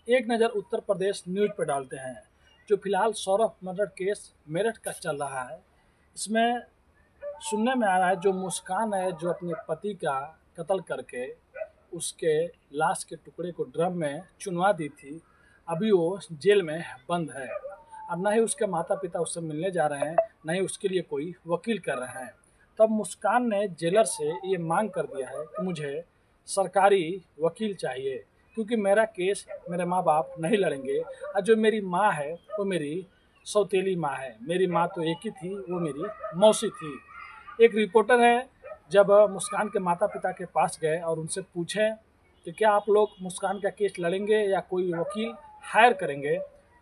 एक नज़र उत्तर प्रदेश न्यूज़ पर डालते हैं। जो फिलहाल सौरभ मर्डर केस मेरठ का चल रहा है, इसमें सुनने में आ रहा है जो मुस्कान है जो अपने पति का कत्ल करके उसके लाश के टुकड़े को ड्रम में चुनवा दी थी, अभी वो जेल में बंद है। अब न ही उसके माता पिता उससे मिलने जा रहे हैं, न ही उसके लिए कोई वकील कर रहे हैं। तब मुस्कान ने जेलर से ये मांग कर दिया है कि मुझे सरकारी वकील चाहिए, क्योंकि मेरा केस मेरे माँ बाप नहीं लड़ेंगे और जो मेरी माँ है वो मेरी सौतेली माँ है। मेरी माँ तो एक ही थी, वो मेरी मौसी थी। एक रिपोर्टर है, जब मुस्कान के माता पिता के पास गए और उनसे पूछें कि क्या आप लोग मुस्कान का केस लड़ेंगे या कोई वकील हायर करेंगे,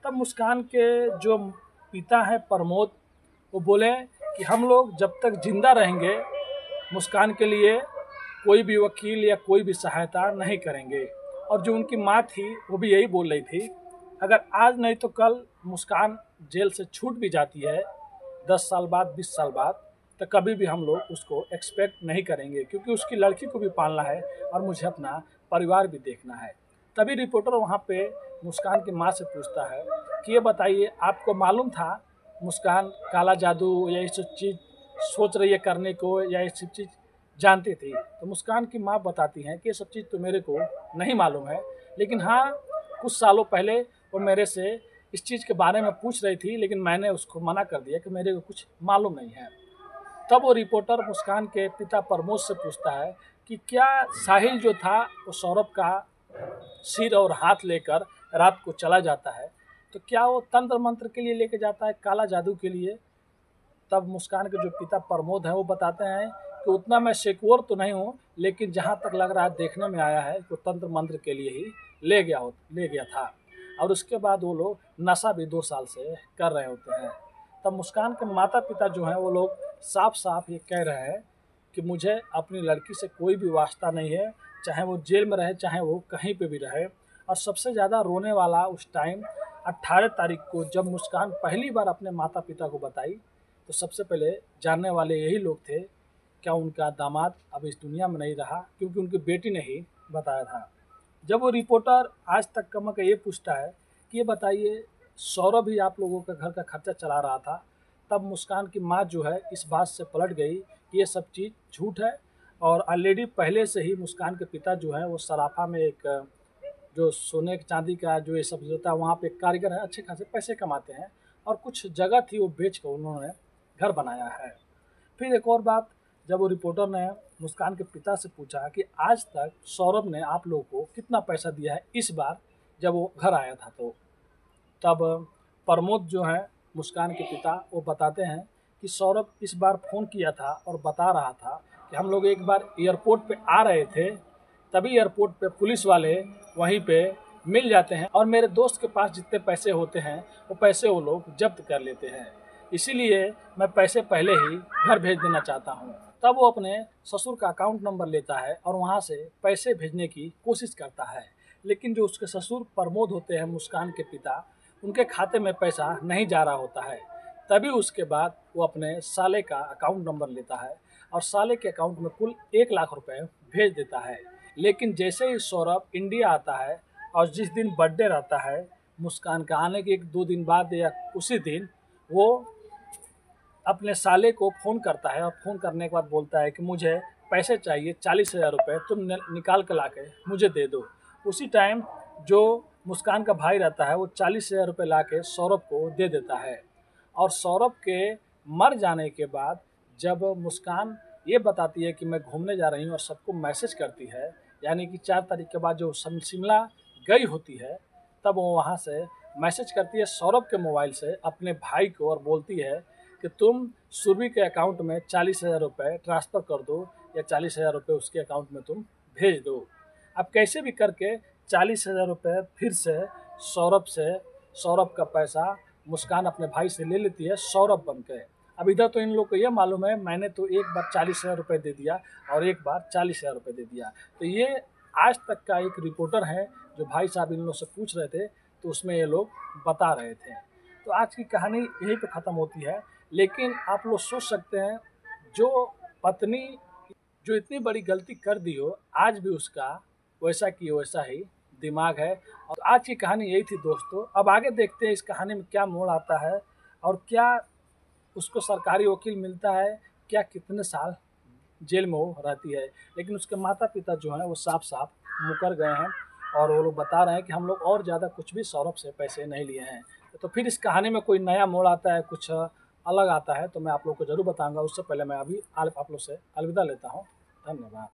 तब मुस्कान के जो पिता हैं प्रमोद, वो बोले कि हम लोग जब तक जिंदा रहेंगे मुस्कान के लिए कोई भी वकील या कोई भी सहायता नहीं करेंगे। और जो उनकी माँ थी वो भी यही बोल रही थी, अगर आज नहीं तो कल मुस्कान जेल से छूट भी जाती है 10 साल बाद 20 साल बाद, तो कभी भी हम लोग उसको एक्सपेक्ट नहीं करेंगे, क्योंकि उसकी लड़की को भी पालना है और मुझे अपना परिवार भी देखना है। तभी रिपोर्टर वहाँ पे मुस्कान की माँ से पूछता है कि ये बताइए, आपको मालूम था मुस्कान काला जादू या ये सब चीज़ सोच रही है करने को, या ये सब चीज़ जानती थी? तो मुस्कान की माँ बताती हैं कि ये सब चीज़ तो मेरे को नहीं मालूम है, लेकिन हाँ, कुछ सालों पहले वो मेरे से इस चीज़ के बारे में पूछ रही थी, लेकिन मैंने उसको मना कर दिया कि मेरे को कुछ मालूम नहीं है। तब वो रिपोर्टर मुस्कान के पिता प्रमोद से पूछता है कि क्या साहिल जो था वो सौरभ का सिर और हाथ लेकर रात को चला जाता है, तो क्या वो तंत्र मंत्र के लिए लेके जाता है, काला जादू के लिए? तब मुस्कान के जो पिता प्रमोद हैं वो बताते हैं कि उतना मैं सिक्योर तो नहीं हूँ, लेकिन जहाँ तक लग रहा है देखने में आया है कि तंत्र मंत्र के लिए ही ले गया था। और उसके बाद वो लोग नशा भी 2 साल से कर रहे होते हैं। तब मुस्कान के माता पिता जो हैं वो लोग साफ साफ ये कह रहे हैं कि मुझे अपनी लड़की से कोई भी वास्ता नहीं है, चाहे वो जेल में रहे चाहे वो कहीं पे भी रहे। और सबसे ज़्यादा रोने वाला उस टाइम 18 तारीख को जब मुस्कान पहली बार अपने माता पिता को बताई, तो सबसे पहले जानने वाले यही लोग थे, क्या उनका दामाद अब इस दुनिया में नहीं रहा, क्योंकि उनकी बेटी ने ही बताया था। जब वो रिपोर्टर आज तक कमा के ये पूछता है कि ये बताइए, सौरभ ही आप लोगों का घर का खर्चा चला रहा था, तब मुस्कान की माँ जो है इस बात से पलट गई कि ये सब चीज़ झूठ है। और ऑलरेडी पहले से ही मुस्कान के पिता जो है वो सराफा में एक जो सोने चांदी का जो ये सब होता है वहाँ पे एक कारीगर है, अच्छे खासे पैसे कमाते हैं, और कुछ जगह थी वो बेच कर उन्होंने घर बनाया है। फिर एक और बात, जब वो रिपोर्टर ने मुस्कान के पिता से पूछा कि आज तक सौरभ ने आप लोगों को कितना पैसा दिया है इस बार जब वो घर आया था, तो तब प्रमोद जो हैं मुस्कान के पिता वो बताते हैं कि सौरभ इस बार फ़ोन किया था और बता रहा था कि हम लोग एक बार एयरपोर्ट पे आ रहे थे, तभी एयरपोर्ट पे पुलिस वाले वहीं पे मिल जाते हैं और मेरे दोस्त के पास जितने पैसे होते हैं वो पैसे वो लोग जब्त कर लेते हैं, इसीलिए मैं पैसे पहले ही घर भेज देना चाहता हूँ। तब वो अपने ससुर का अकाउंट नंबर लेता है और वहाँ से पैसे भेजने की कोशिश करता है, लेकिन जो उसके ससुर प्रमोद होते हैं मुस्कान के पिता, उनके खाते में पैसा नहीं जा रहा होता है। तभी उसके बाद वो अपने साले का अकाउंट नंबर लेता है और साले के अकाउंट में कुल 1 लाख रुपए भेज देता है। लेकिन जैसे ही सौरभ इंडिया आता है और जिस दिन बर्थडे रहता है मुस्कान का, आने के 1-2 दिन बाद या उसी दिन वो अपने साले को फ़ोन करता है और फ़ोन करने के बाद बोलता है कि मुझे पैसे चाहिए 40,000 रुपये, तुम निकाल के ला के मुझे दे दो। उसी टाइम जो मुस्कान का भाई रहता है वो 40,000 रुपये ला के सौरभ को दे देता है। और सौरभ के मर जाने के बाद जब मुस्कान ये बताती है कि मैं घूमने जा रही हूँ और सबको मैसेज करती है, यानी कि 4 तारीख के बाद जो शिमला गई होती है, तब वो वहाँ से मैसेज करती है सौरभ के मोबाइल से अपने भाई को और बोलती है कि तुम सुरभि के अकाउंट में 40,000 रुपये ट्रांसफ़र कर दो या 40,000 रुपये उसके अकाउंट में तुम भेज दो। अब कैसे भी करके 40,000 रुपये फिर से सौरभ का पैसा मुस्कान अपने भाई से ले लेती है सौरभ बन के। अब इधर तो इन लोग को ये मालूम है मैंने तो एक बार 40,000 रुपये दे दिया और एक बार 40,000 रुपये दे दिया। तो ये आज तक का एक रिपोर्टर है जो भाई साहब इन लोग से पूछ रहे थे, तो उसमें ये लोग बता रहे थे। तो आज की कहानी यहीं पे ख़त्म होती है। लेकिन आप लोग सोच सकते हैं, जो पत्नी जो इतनी बड़ी गलती कर दी हो, आज भी उसका वैसा की वैसा ही दिमाग है। और आज की कहानी यही थी दोस्तों। अब आगे देखते हैं इस कहानी में क्या मोड़ आता है और क्या उसको सरकारी वकील मिलता है, क्या कितने साल जेल में वो रहती है। लेकिन उसके माता पिता जो हैं वो साफ साफ मुकर गए हैं और वो लोग बता रहे हैं कि हम लोग और ज़्यादा कुछ भी सौरभ से पैसे नहीं लिए हैं। तो फिर इस कहानी में कोई नया मोड़ आता है, कुछ अलग आता है तो मैं आप लोग को ज़रूर बताऊंगा। उससे पहले मैं अभी आप लोग से अलविदा लेता हूँ। धन्यवाद।